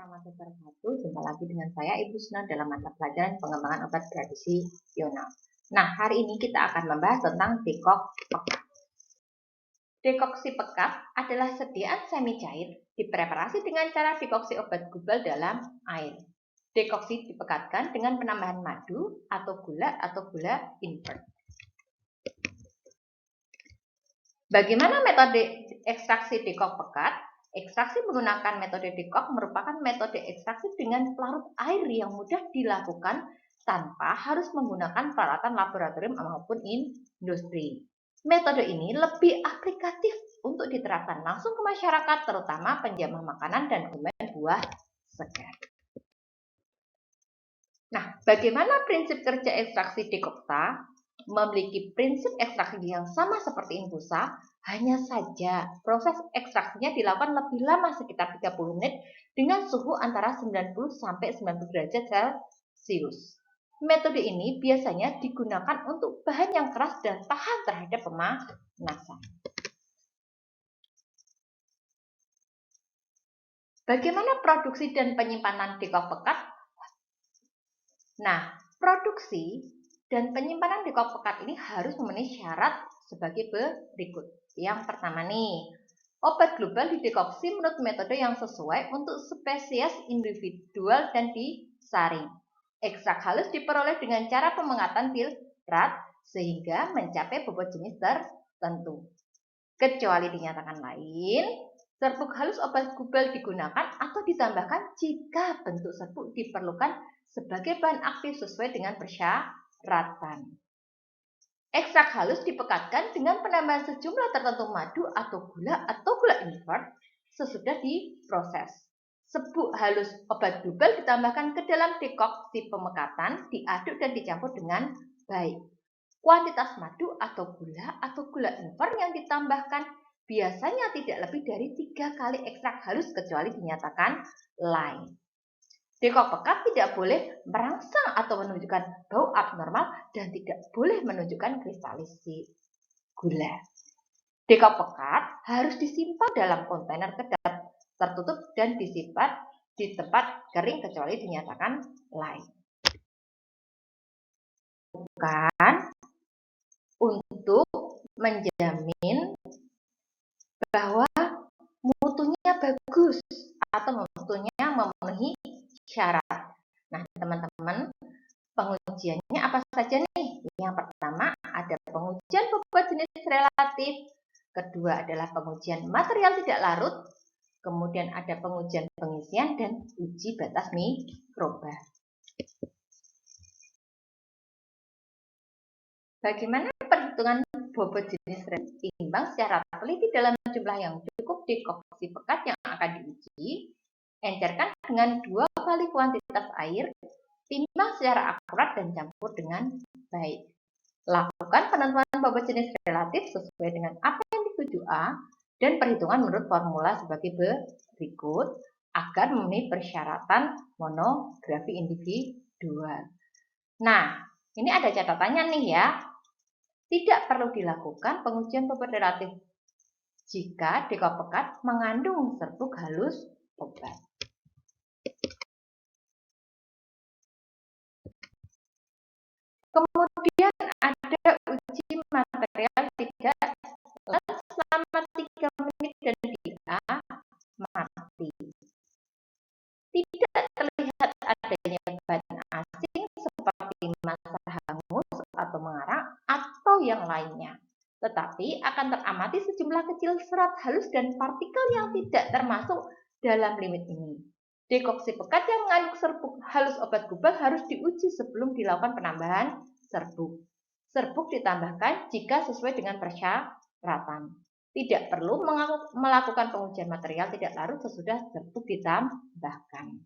warahmatullahi wabarakatuh. Jumpa lagi dengan saya Ibu Suna dalam mata pelajaran pengembangan obat tradisional. Nah, hari ini kita akan membahas tentang dekok pekat. Dekoksi pekat adalah sediaan semi cair dipreparasi dengan cara dekoksi obat gubal dalam air. Dekoksi dipekatkan dengan penambahan madu atau gula invert. Bagaimana metode ekstraksi dekok pekat? Ekstraksi menggunakan metode dekok merupakan metode ekstraksi dengan pelarut air yang mudah dilakukan tanpa harus menggunakan peralatan laboratorium maupun industri. Metode ini lebih aplikatif untuk diterapkan langsung ke masyarakat, terutama penjamah makanan dan konsumen buah segar. Nah, bagaimana prinsip kerja ekstraksi dekokta? Memiliki prinsip ekstraksi yang sama seperti infusa, hanya saja proses ekstraksinya dilakukan lebih lama sekitar 30 menit dengan suhu antara 90 sampai 90 derajat Celcius. Metode ini biasanya digunakan untuk bahan yang keras dan tahan terhadap pemanasan. Bagaimana produksi dan penyimpanan dekok pekat? Nah, produksi dan penyimpanan dekok pekat ini harus memenuhi syarat sebagai berikut. Yang pertama nih, obat global didekoksi menurut metode yang sesuai untuk spesies individual dan disaring. Ekstrak halus diperoleh dengan cara pemengatan filtrat sehingga mencapai bobot jenis tertentu. Kecuali dinyatakan lain, serbuk halus obat global digunakan atau ditambahkan jika bentuk serbuk diperlukan sebagai bahan aktif sesuai dengan persyaratan. Ekstrak halus dipekatkan dengan penambahan sejumlah tertentu madu atau gula invert sesudah diproses. Serbuk halus obat global ditambahkan ke dalam dekoksi pemekatan, diaduk dan dicampur dengan baik. Kuantitas madu atau gula invert yang ditambahkan biasanya tidak lebih dari 3 kali ekstrak halus kecuali dinyatakan lain. Dekok pekat tidak boleh merangsang atau menunjukkan bau abnormal dan tidak boleh menunjukkan kristalisasi gula. Dekok pekat harus disimpan dalam kontainer kedap tertutup dan disimpan di tempat kering kecuali dinyatakan lain. Bukan untuk menjamin bahwa mutunya bagus atau mutunya memenuhi syarat. Nah, teman-teman, pengujiannya apa saja nih? Yang pertama ada pengujian bobot jenis relatif, kedua adalah pengujian material tidak larut, kemudian ada pengujian pengisian dan uji batas mikroba. Bagaimana perhitungan bobot jenis relatif? Timbang secara teliti dalam jumlah yang cukup dekoksi pekat yang akan diuji. Encerkan dengan 2 kali kuantitas air, timbang secara akurat dan campur dengan baik. Lakukan penentuan bobot jenis relatif sesuai dengan apa yang dituju A dan perhitungan menurut formula sebagai berikut agar memenuhi persyaratan monografi individual. Nah, ini ada catatannya nih ya. Tidak perlu dilakukan pengujian bobot relatif jika dekok pekat mengandung serbuk halus obat. Kemudian ada uji material tidak selama 3 menit dan dia mati. Tidak terlihat adanya bahan asing seperti massa hangus atau mengarang atau yang lainnya. Tetapi akan teramati sejumlah kecil serat halus dan partikel yang tidak termasuk dalam limit ini. Dekoksi pekat yang mengandung serbuk halus obat gubal harus diuji sebelum dilakukan penambahan serbuk. Serbuk ditambahkan jika sesuai dengan persyaratan. Tidak perlu melakukan pengujian material tidak larut sesudah serbuk ditambahkan.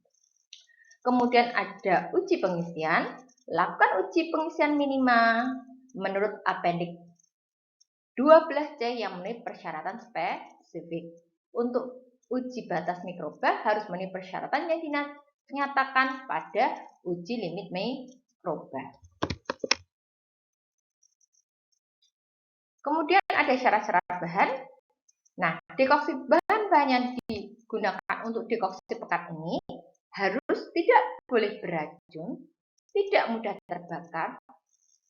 Kemudian ada uji pengisian. Lakukan uji pengisian minima menurut Appendix 12C yang memenuhi persyaratan spesifik. Untuk uji batas mikroba harus memenuhi persyaratan yang dinyatakan pada uji limit mikroba. Kemudian ada syarat-syarat bahan. Nah, dekoksi bahan-bahan yang digunakan untuk dekoksi pekat ini harus tidak boleh beracun, tidak mudah terbakar,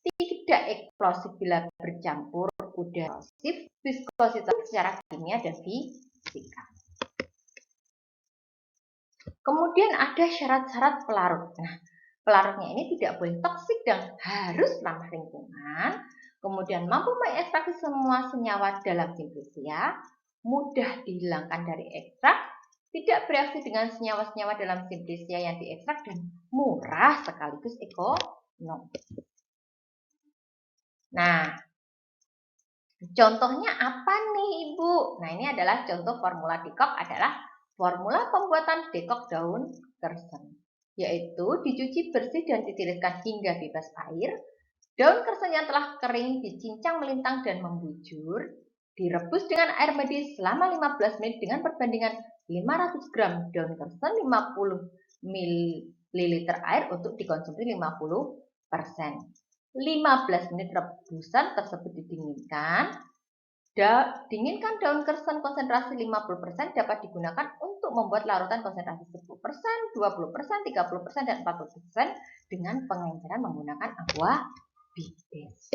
tidak eksplosif bila bercampur udara, viskositas secara kimia dan fisika. Kemudian ada syarat-syarat pelarut. Nah, pelarutnya ini tidak boleh toksik dan harus ramah lingkungan. Kemudian mampu mengekstraksi semua senyawa dalam simplisia, mudah dihilangkan dari ekstrak, tidak bereaksi dengan senyawa-senyawa dalam simplisia yang diekstrak, dan murah sekaligus ekonomi. Nah, contohnya apa nih Ibu? Nah, ini adalah contoh formula dekok adalah formula pembuatan dekok daun kersen, yaitu dicuci bersih dan ditiriskan hingga bebas air. Daun kersen yang telah kering dicincang melintang dan membujur, direbus dengan air mendidih selama 15 menit dengan perbandingan 500 gram daun kersen 50 ml air untuk dikonsumsi 50%. 15 menit rebusan tersebut didinginkan. Dinginkan daun kersen konsentrasi 50% dapat digunakan untuk membuat larutan konsentrasi 10%, 20%, 30%, dan 40% dengan pengenceran menggunakan aqua bites.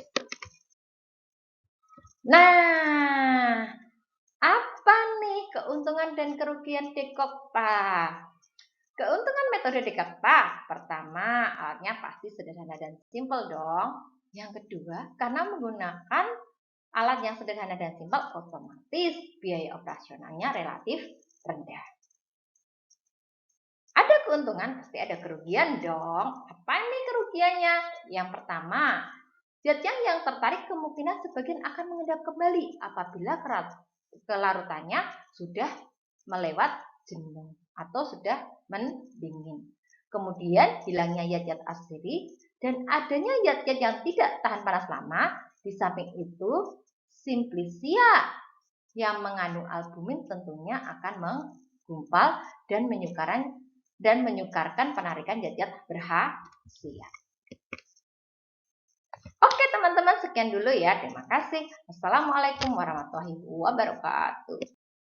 Nah, apa nih keuntungan dan kerugian dekokta? Keuntungan metode dekokta, pertama, alatnya pasti sederhana dan simpel dong. Yang kedua, karena menggunakan alat yang sederhana dan simpel, otomatis biaya operasionalnya relatif rendah. Ada keuntungan, pasti ada kerugian dong. Apa nih kerugiannya? Yang pertama, zat yang tertarik kemungkinan sebagian akan mengendap kembali apabila kelarutannya sudah melewat jenuh atau sudah mendingin. Kemudian hilangnya zat-zat asiri dan adanya zat-zat yang tidak tahan panas lama. Di samping itu, simplisia yang mengandung albumin tentunya akan menggumpal dan menyukarkan penarikan zat-zat berkhasiat. Oke teman-teman, sekian dulu ya. Terima kasih. Wassalamualaikum warahmatullahi wabarakatuh.